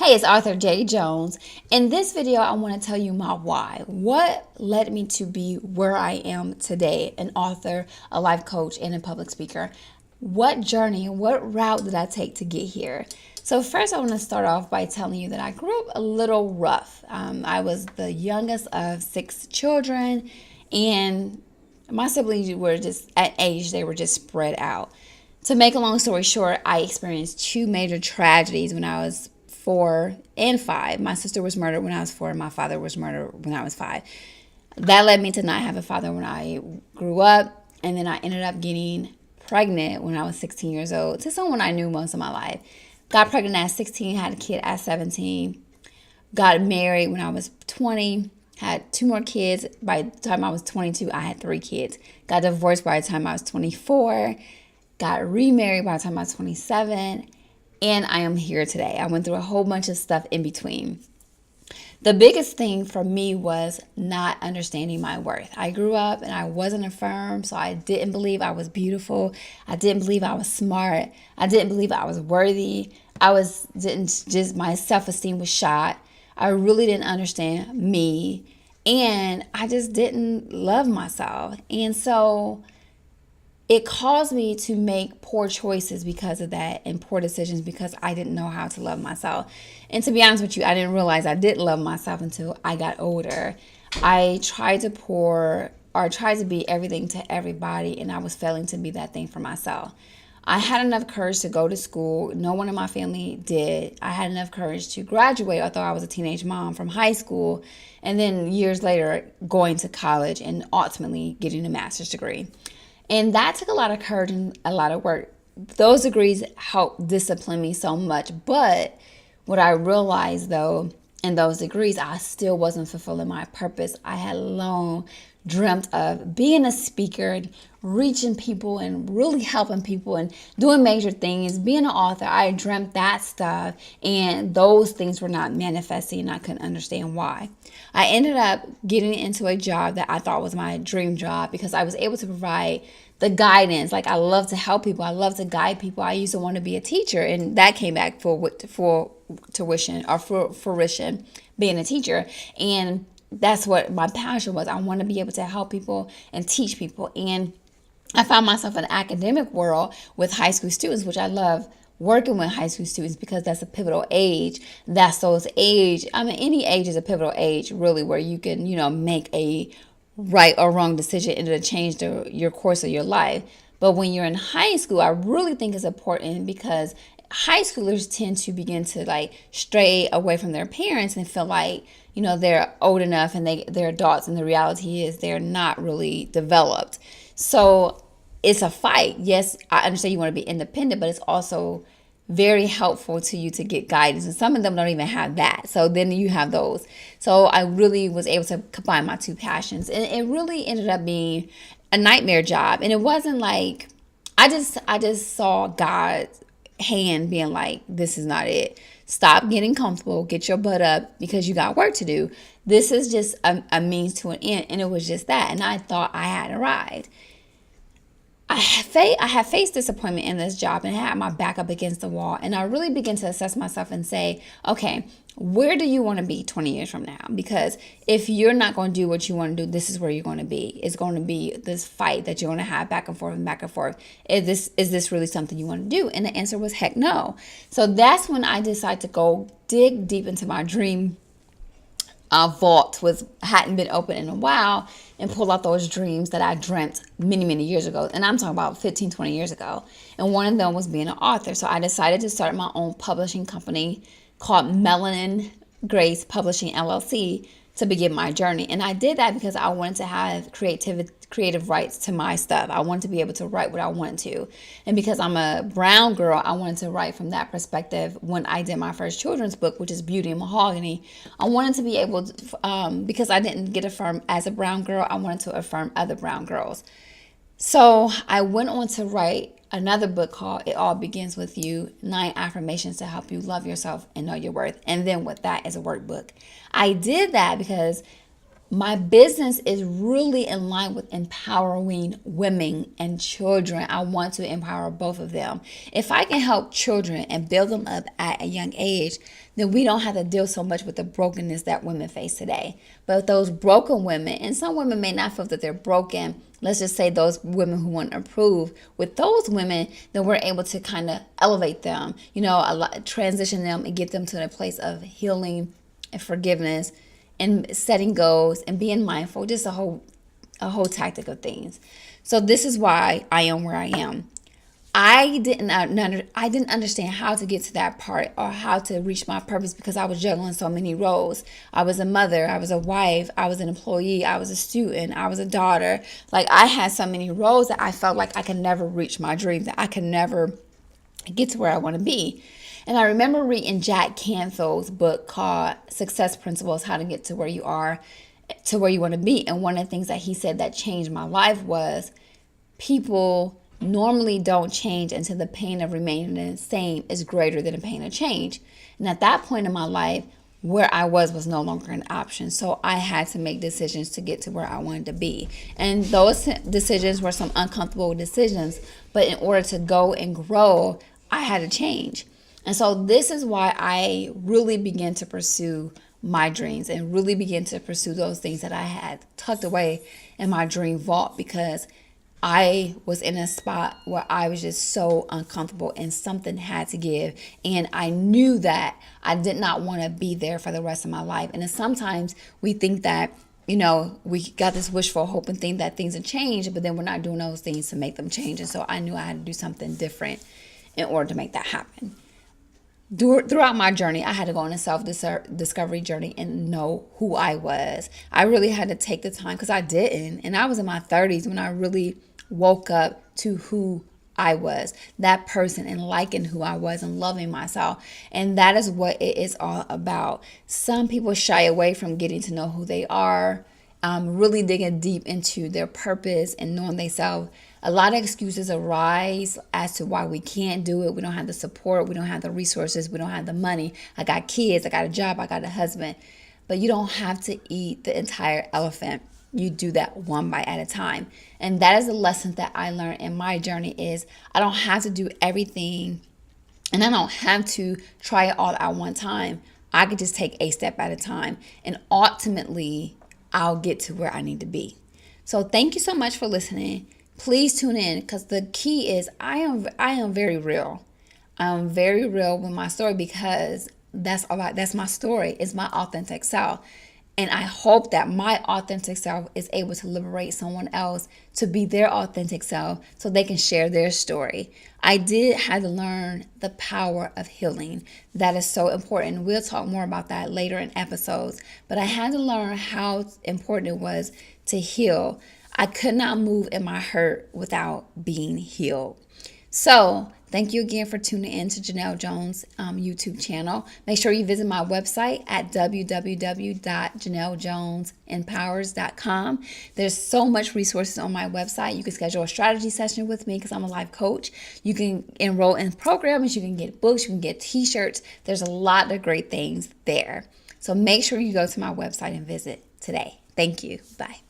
Hey, it's Arthur J. Jones. In this video, I want to tell you my why. What led me to be where I am today, an author, a life coach, and a public speaker? What journey, what route did I take to get here? So first, I want to start off by telling you that I grew up a little rough. I was the youngest of 6 children, and my siblings were just, at age, they were just spread out. To make a long story short, I experienced 2 major tragedies when I was 4 and 5. My sister was murdered when I was 4, and my father was murdered when I was 5. That led me to not have a father when I grew up, and then I ended up getting pregnant when I was 16 years old to someone I knew most of my life. Got pregnant at 16, had a kid at 17, got married when I was 20, had 2 more kids. By the time I was 22, I had 3 kids. Got divorced by the time I was 24, got remarried by the time I was 27, and I am here today. I went through a whole bunch of stuff in between. The biggest thing for me was not understanding my worth. I grew up and I wasn't affirmed, so I didn't believe I was beautiful. I didn't believe I was smart. I didn't believe I was worthy. My self-esteem was shot. I really didn't understand me, and I just didn't love myself. And so it caused me to make poor choices because of that, and poor decisions because I didn't know how to love myself. And to be honest with you, I didn't realize I didn't love myself until I got older. I tried to be everything to everybody, and I was failing to be that thing for myself. I had enough courage to go to school. No one in my family did. I had enough courage to graduate, although I was a teenage mom, from high school, and then years later going to college and ultimately getting a master's degree. And that took a lot of courage and a lot of work. Those degrees helped discipline me so much. But what I realized, though, in those degrees, I still wasn't fulfilling my purpose. I had long dreamt of being a speaker and reaching people and really helping people and doing major things, being an author. I dreamt that stuff, and those things were not manifesting, and I couldn't understand why. I ended up getting into a job that I thought was my dream job because I was able to provide the guidance. Like, I love to help people. I love to guide people. I used to want to be a teacher, and that came back for tuition or for fruition, being a teacher. And that's what my passion was. I want to be able to help people and teach people. And I found myself in the academic world with high school students, which I love working with high school students because that's a pivotal age. That's those age. I mean, any age is a pivotal age, really, where you can, make a right or wrong decision and it'll change your course of your life. But when you're in high school, I really think it's important because high schoolers tend to begin to stray away from their parents and feel like, they're old enough and they're adults, and the reality is they're not really developed. So it's a fight. Yes, I understand you want to be independent, but it's also very helpful to you to get guidance. And some of them don't even have that. So then you have those. So I really was able to combine my 2 passions. And it really ended up being a nightmare job. And it wasn't like, I just saw God's hand being like, this is not it. Stop getting comfortable. Get your butt up because you got work to do. This is just a means to an end. And it was just that. And I thought I had arrived. I have faced disappointment in this job and had my back up against the wall. And I really began to assess myself and say, okay, where do you want to be 20 years from now? Because if you're not going to do what you want to do, this is where you're going to be. It's going to be this fight that you're going to have back and forth and back and forth. Is this really something you want to do? And the answer was heck no. So that's when I decided to go dig deep into my dream vault hadn't been open in a while, and pull out those dreams that I dreamt many years ago. And I'm talking about 15, 20 years ago. And one of them was being an author. So I decided to start my own publishing company called Melanin Grace Publishing LLC to begin my journey. And I did that because I wanted to have creative rights to my stuff. I wanted to be able to write what I wanted to. And because I'm a brown girl, I wanted to write from that perspective. When I did my first children's book, which is Beauty and Mahogany, I wanted to be able to, because I didn't get affirmed as a brown girl, I wanted to affirm other brown girls. So I went on to write another book called It All Begins With You, 9 Affirmations to Help You Love Yourself and Know Your Worth. And then with that is a workbook. I did that because my business is really in line with empowering women and children. I want to empower both of them. If I can help children and build them up at a young age, then we don't have to deal so much with the brokenness that women face today. But those broken women, and some women may not feel that they're broken, let's just say those women who want to improve, with those women, then we're able to kind of elevate them, transition them and get them to a place of healing and forgiveness and setting goals and being mindful, just a whole tactic of things. So this is why I am where I am. I didn't understand how to get to that part or how to reach my purpose because I was juggling so many roles. I was a mother, I was a wife, I was an employee, I was a student, I was a daughter. Like, I had so many roles that I felt like I could never reach my dreams, that I could never get to where I want to be. And I remember reading Jack Canfield's book called Success Principles, How to Get to Where You Are, to Where You Want to Be. And one of the things that he said that changed my life was people normally don't change until the pain of remaining the same is greater than the pain of change. And at that point in my life, where I was no longer an option. So I had to make decisions to get to where I wanted to be. And those decisions were some uncomfortable decisions. But in order to go and grow, I had to change. And so this is why I really began to pursue my dreams and really began to pursue those things that I had tucked away in my dream vault, because I was in a spot where I was just so uncomfortable and something had to give. And I knew that I did not want to be there for the rest of my life. And then sometimes we think that, we got this wishful hope and think that things have changed, but then we're not doing those things to make them change. And so I knew I had to do something different in order to make that happen. Throughout my journey, I had to go on a self-discovery journey and know who I was. I really had to take the time, because I didn't. And I was in my 30s when I really woke up to who I was, that person, and liking who I was and loving myself. And that is what it is all about. Some people shy away from getting to know who they are, really digging deep into their purpose and knowing themselves. A lot of excuses arise as to why we can't do it. We don't have the support. We don't have the resources. We don't have the money. I got kids. I got a job. I got a husband. But you don't have to eat the entire elephant. You do that one bite at a time. And that is the lesson that I learned in my journey is I don't have to do everything, and I don't have to try it all at one time. I could just take a step at a time, and ultimately I'll get to where I need to be. So thank you so much for listening. Please tune in, because the key is I am very real. I'm very real with my story, because that's my story. It's my authentic self. And I hope that my authentic self is able to liberate someone else to be their authentic self so they can share their story. I did have to learn the power of healing. That is so important. We'll talk more about that later in episodes. But I had to learn how important it was to heal. I could not move in my hurt without being healed. So thank you again for tuning in to Janell Jones YouTube channel. Make sure you visit my website at www.janelljonesempowers.com. There's so much resources on my website. You can schedule a strategy session with me because I'm a life coach. You can enroll in programs. You can get books. You can get t-shirts. There's a lot of great things there. So make sure you go to my website and visit today. Thank you. Bye.